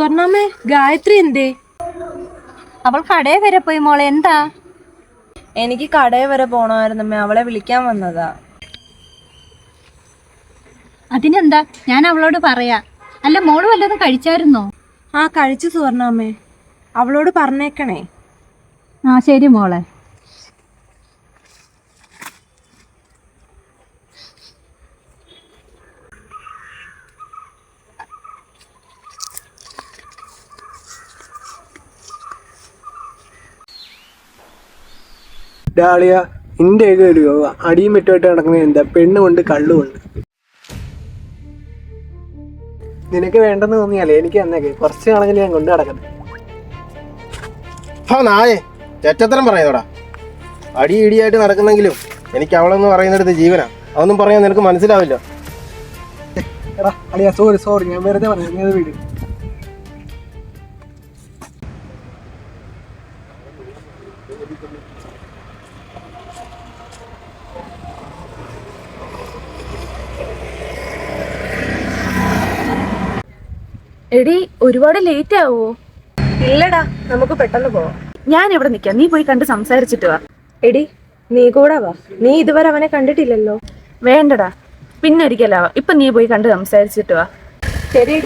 സ്വർണ്ണമ്മേ, ഗായത്രി എന്തേ? അവൾ കടയിൽ വരെ പോയി മോളെ. എന്താ? എനിക്ക് കടയിൽ വരെ പോണമായിരുന്നമ്മേ, അവളെ വിളിക്കാൻ വന്നതാ. അതിനെന്താ, ഞാൻ അവളോട് പറയാ. അല്ല, മോള് വല്ലതും കഴിച്ചായിരുന്നോ? ആ, കഴിച്ചു സുവർണ്ണമ്മേ. അവളോട് പറഞ്ഞേക്കണേ. ആ ശരി മോളെ. ഡാളിയ, ഇന്ത്യയൊക്കെ ഒരു അടിയും വെട്ടുമായിട്ട് നടക്കുന്നത് എന്താ? പെണ്ണുകൊണ്ട് കള്ളുകൊണ്ട്. നിനക്ക് വേണ്ടെന്ന് തോന്നിയാലേ എനിക്ക് എന്നൊക്കെ കുറച്ച് ആണെങ്കിൽ ഞാൻ കൊണ്ട് നടക്കട്ടെ. നായേ ചെറ്റത്തരം പറയുന്നോടാ. അടി ഇടിയായിട്ട് നടക്കുന്നെങ്കിലും എനിക്ക് അവളെന്ന് പറയുന്നിടത്ത് ജീവനാ. അതൊന്നും പറയാൻ നിനക്ക് മനസ്സിലാവില്ല. എടാ അളിയ, സോറി, ഞാൻ വെറുതെ പറഞ്ഞു. വീട് എടി, ഒരുപാട് ലേറ്റ് ആവോ? ഇല്ലടാ, നമുക്ക് പെട്ടെന്ന് പോവാം. ഞാൻ ഇവിടെ നിൽക്കാം, നീ പോയി കണ്ട് സംസാരിച്ചിട്ട് വാ. എടി, നീ കൂടെ വാ. നീ ഇതുവരെ അവനെ കണ്ടിട്ടില്ലല്ലോ. വേണ്ടടാ, പിന്നെ ഒരിക്കലാവാ. ഇപ്പൊ നീ പോയി കണ്ട് സംസാരിച്ചിട്ട് വാ. ശരി.